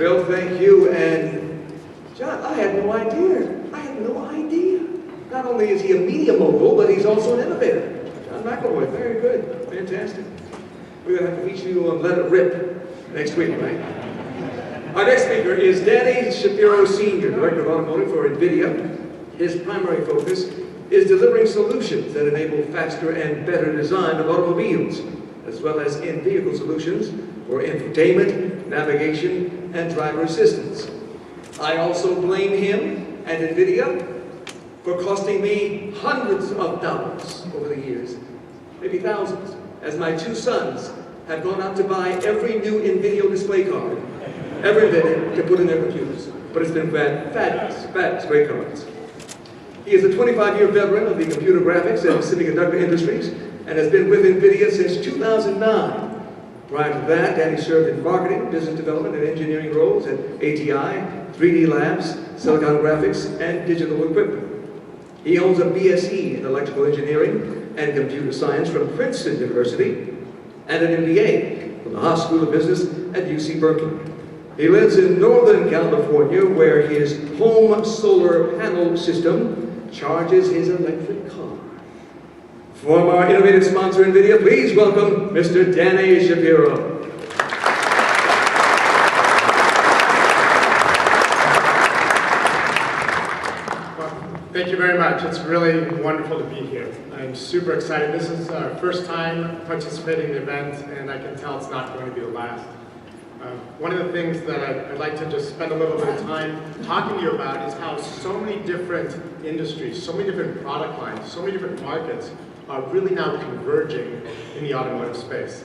Bill, thank you. And John, I had no idea. Not only is he a media mogul, but he's also an innovator. John McElroy, very good. Fantastic. We're going to have to meet you on Let It Rip next week, right? Our next speaker is Danny Shapiro, Senior Director of Automotive for NVIDIA. His primary focus is delivering solutions that enable faster and better design of automobiles, as well as in-vehicle solutions for infotainment, navigation, and driver assistance. I also blame him and NVIDIA for costing me hundreds of dollars over the years, maybe thousands, as my two sons have gone out to buy every new NVIDIA display card, every bit to put in their computers. But it's been fabulous, great cards. He is a 25-year veteran of the computer graphics and semiconductor industries and has been with NVIDIA since 2009. Prior to that, Danny served in marketing, business development, and engineering roles at ATI, 3D Labs, Silicon Graphics, and Digital Equipment. He owns a BSc in electrical engineering and computer science from Princeton University and an MBA from the Haas School of Business at UC Berkeley. He lives in Northern California, where his home solar panel system charges his electric car. From our innovative sponsor, NVIDIA, please welcome Mr. Danny Shapiro. Thank you very much. It's really wonderful to be here. I'm super excited. This is our first time participating in the event, and I can tell it's not going to be the last. One of the things that I'd like to just spend a little bit of time talking to you about is how so many different industries, so many different product lines, so many different markets are really now converging in the automotive space.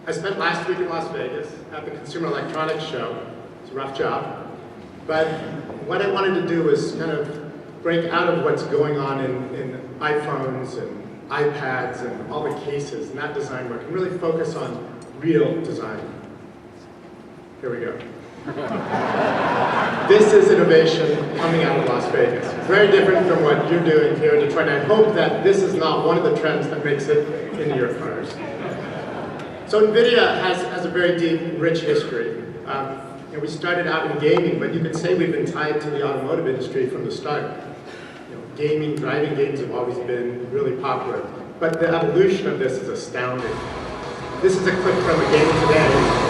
I spent last week in Las Vegas at the Consumer Electronics Show. It's a rough job. But what I wanted to do was kind of break out of what's going on in iPhones and iPads and all the cases and that design work and really focus on real design. Here we go. This is innovation coming out of Las Vegas. Very different from what you're doing here in Detroit. And I hope that this is not one of the trends that makes it into your cars. So NVIDIA has a very deep, rich history. We started out in gaming, but you could say we've been tied to the automotive industry from the start. Gaming, driving games have always been really popular. But the evolution of this is astounding. This is a clip from a game today.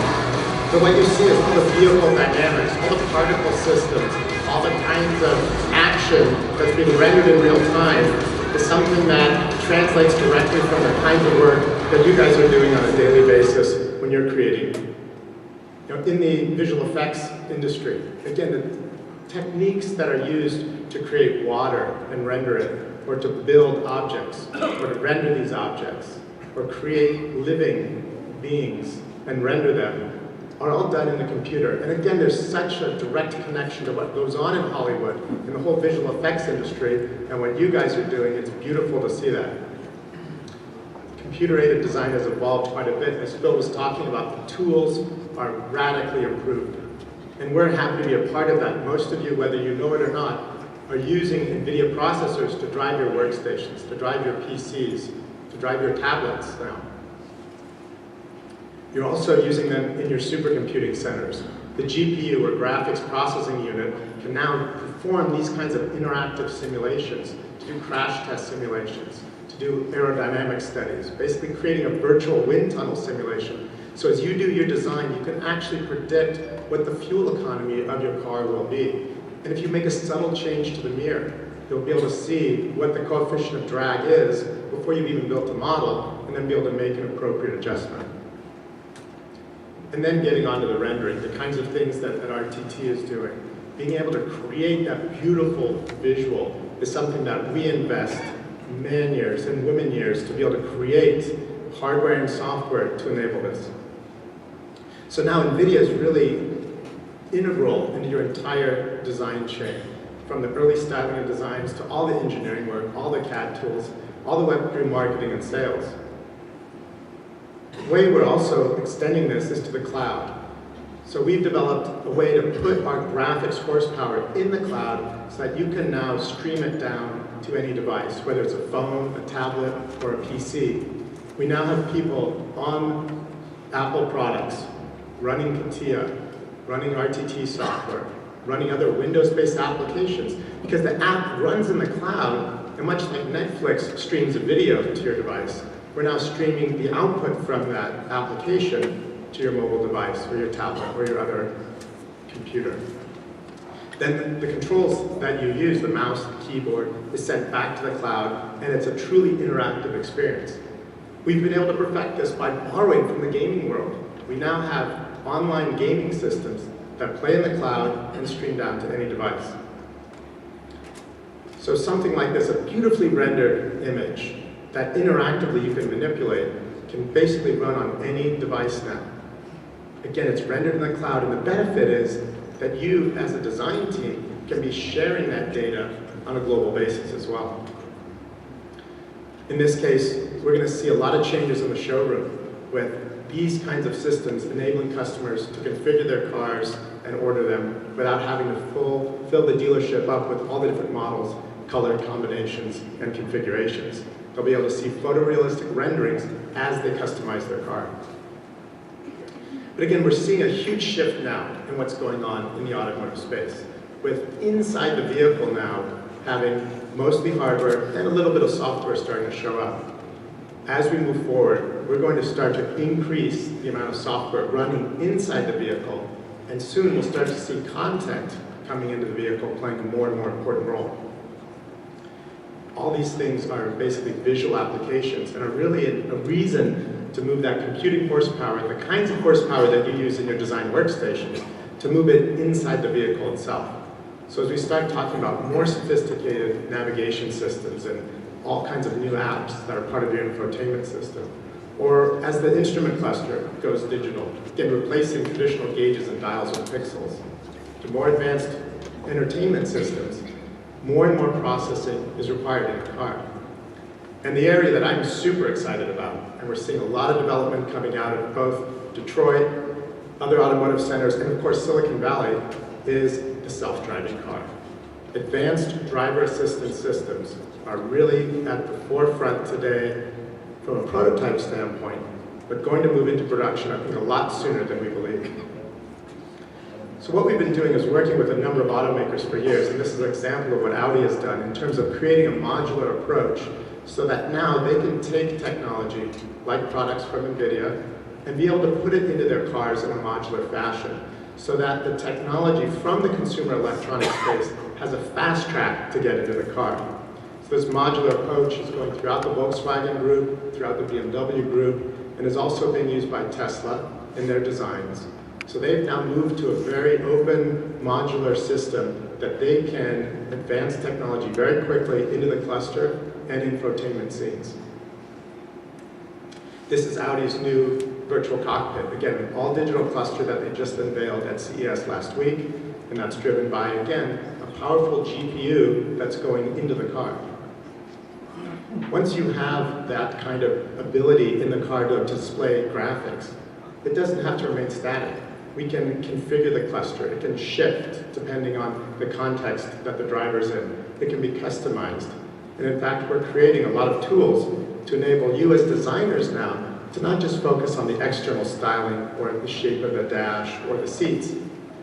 So what you see is all the vehicle dynamics, all the particle systems, all the kinds of action that's being rendered in real time is something that translates directly from the kinds of work that you guys are doing on a daily basis when you're creating. In the visual effects industry, again, the techniques that are used to create water and render it, or to build objects, or to render these objects, or create living beings and render them, are all done in the computer. And again, there's such a direct connection to what goes on in Hollywood, in the whole visual effects industry, and what you guys are doing. It's beautiful to see that. Computer-aided design has evolved quite a bit. As Phil was talking about, the tools are radically improved. And we're happy to be a part of that. Most of you, whether you know it or not, are using NVIDIA processors to drive your workstations, to drive your PCs, to drive your tablets now. You're also using them in your supercomputing centers. The GPU, or graphics processing unit, can now perform these kinds of interactive simulations, to do crash test simulations, to do aerodynamic studies, basically creating a virtual wind tunnel simulation. So as you do your design, you can actually predict what the fuel economy of your car will be. And if you make a subtle change to the mirror, you'll be able to see what the coefficient of drag is before you've even built a model, and then be able to make an appropriate adjustment. And then getting onto the rendering, the kinds of things that RTT is doing. Being able to create that beautiful visual is something that we invest man years and women years to be able to create hardware and software to enable this. So now NVIDIA is really integral into your entire design chain, from the early styling and designs to all the engineering work, all the CAD tools, all the way through marketing and sales. The way we're also extending this is to the cloud. So we've developed a way to put our graphics horsepower in the cloud so that you can now stream it down to any device, whether it's a phone, a tablet, or a PC. We now have people on Apple products running CATIA, running RTT software, running other Windows-based applications, because the app runs in the cloud, and much like Netflix streams a video to your device, we're now streaming the output from that application to your mobile device, or your tablet, or your other computer. Then the controls that you use, the mouse, the keyboard, is sent back to the cloud, and it's a truly interactive experience. We've been able to perfect this by borrowing from the gaming world. We now have online gaming systems that play in the cloud and stream down to any device. So something like this, a beautifully rendered image that interactively you can manipulate, can basically run on any device now. Again, it's rendered in the cloud, and the benefit is that you, as a design team, can be sharing that data on a global basis as well. In this case, we're going to see a lot of changes in the showroom with these kinds of systems enabling customers to configure their cars and order them without having to fill the dealership up with all the different models, color combinations, and configurations. They'll be able to see photorealistic renderings as they customize their car. But again, we're seeing a huge shift now in what's going on in the automotive space, with inside the vehicle now having mostly hardware and a little bit of software starting to show up. As we move forward, we're going to start to increase the amount of software running inside the vehicle, and soon we'll start to see content coming into the vehicle playing a more and more important role. All these things are basically visual applications and are really a reason to move that computing horsepower, the kinds of horsepower that you use in your design workstation, to move it inside the vehicle itself. So as we start talking about more sophisticated navigation systems and all kinds of new apps that are part of your infotainment system, or as the instrument cluster goes digital, again replacing traditional gauges and dials with pixels, to more advanced entertainment systems, more and more processing is required in a car. And the area that I'm super excited about, and we're seeing a lot of development coming out of both Detroit, other automotive centers, and of course Silicon Valley, is the self-driving car. Advanced driver assistance systems are really at the forefront today from a prototype standpoint, but going to move into production, I think, a lot sooner than we believe. So what we've been doing is working with a number of automakers for years, and this is an example of what Audi has done in terms of creating a modular approach so that now they can take technology, like products from NVIDIA, and be able to put it into their cars in a modular fashion, so that the technology from the consumer electronics space has a fast track to get into the car. So this modular approach is going throughout the Volkswagen group, throughout the BMW group, and is also being used by Tesla in their designs. So they've now moved to a very open modular system that they can advance technology very quickly into the cluster and infotainment scenes. This is Audi's new virtual cockpit. Again, an all-digital cluster that they just unveiled at CES last week, and that's driven by, again, a powerful GPU that's going into the car. Once you have that kind of ability in the car to display graphics, it doesn't have to remain static. We can configure the cluster. It can shift depending on the context that the driver's in. It can be customized. And in fact, we're creating a lot of tools to enable you as designers now to not just focus on the external styling or the shape of the dash or the seats,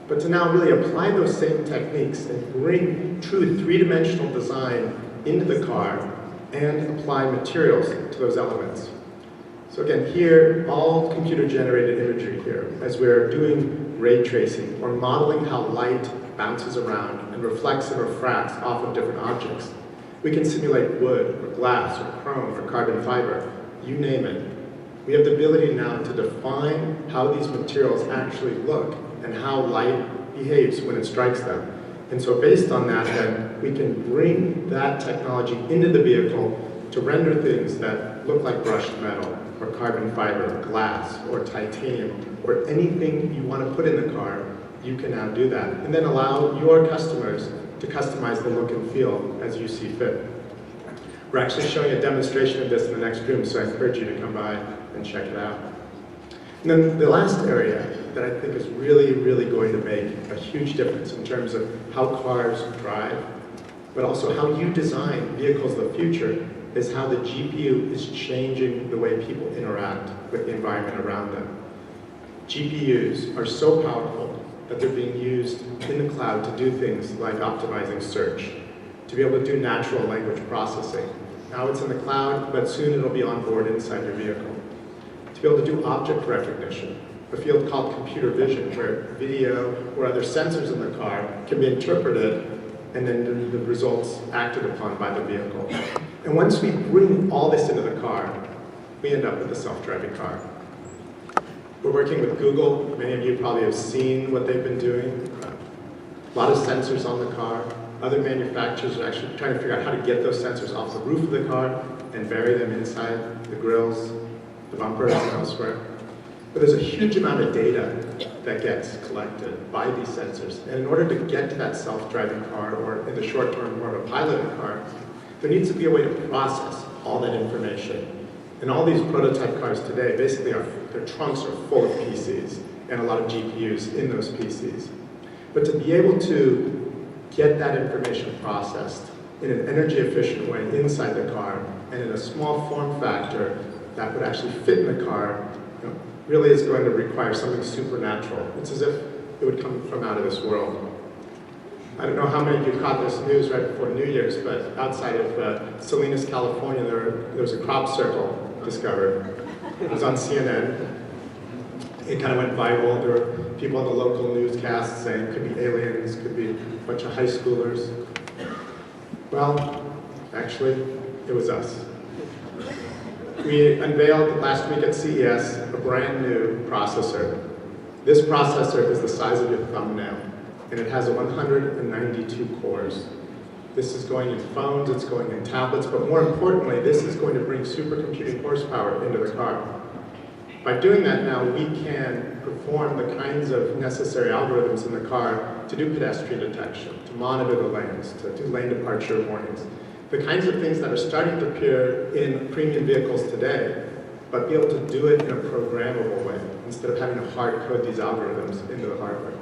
but to now really apply those same techniques and bring true three-dimensional design into the car and apply materials to those elements. So again, here, all computer-generated imagery here, as we're doing ray tracing or modeling how light bounces around and reflects and refracts off of different objects. We can simulate wood or glass or chrome or carbon fiber, you name it. We have the ability now to define how these materials actually look and how light behaves when it strikes them. And so based on that, then, we can bring that technology into the vehicle to render things that look like brushed metal, or carbon fiber, or glass, or titanium, or anything you want to put in the car, you can now do that. And then allow your customers to customize the look and feel as you see fit. We're actually showing a demonstration of this in the next room, so I encourage you to come by and check it out. And then the last area that I think is really, really going to make a huge difference in terms of how cars drive, but also how you design vehicles of the future, is how the GPU is changing the way people interact with the environment around them. GPUs are so powerful that they're being used in the cloud to do things like optimizing search, to be able to do natural language processing. Now it's in the cloud, but soon it'll be on board inside your vehicle. To be able to do object recognition, a field called computer vision, where video or other sensors in the car can be interpreted and then the results acted upon by the vehicle. And once we bring all this into the car, we end up with a self-driving car. We're working with Google. Many of you probably have seen what they've been doing. A lot of sensors on the car. Other manufacturers are actually trying to figure out how to get those sensors off the roof of the car and bury them inside the grills, the bumpers, and elsewhere. But there's a huge amount of data that gets collected by these sensors. And in order to get to that self-driving car, or in the short term, more of a piloted car, there needs to be a way to process all that information. And all these prototype cars today, basically, their trunks are full of PCs and a lot of GPUs in those PCs. But to be able to get that information processed in an energy-efficient way inside the car and in a small form factor that would actually fit in the car, really is going to require something supernatural. It's as if it would come from out of this world. I don't know how many of you caught this news right before New Year's, but outside of Salinas, California, there was a crop circle discovered. It was on CNN. It kind of went viral. There were people on the local newscasts saying it could be aliens, could be a bunch of high schoolers. Well, actually, it was us. We unveiled last week at CES a brand new processor. This processor is the size of your thumbnail, and it has 192 cores. This is going in phones, it's going in tablets, but more importantly, this is going to bring supercomputing horsepower into the car. By doing that now, we can perform the kinds of necessary algorithms in the car to do pedestrian detection, to monitor the lanes, to do lane departure warnings. The kinds of things that are starting to appear in premium vehicles today, but be able to do it in a programmable way, instead of having to hard code these algorithms into the hardware.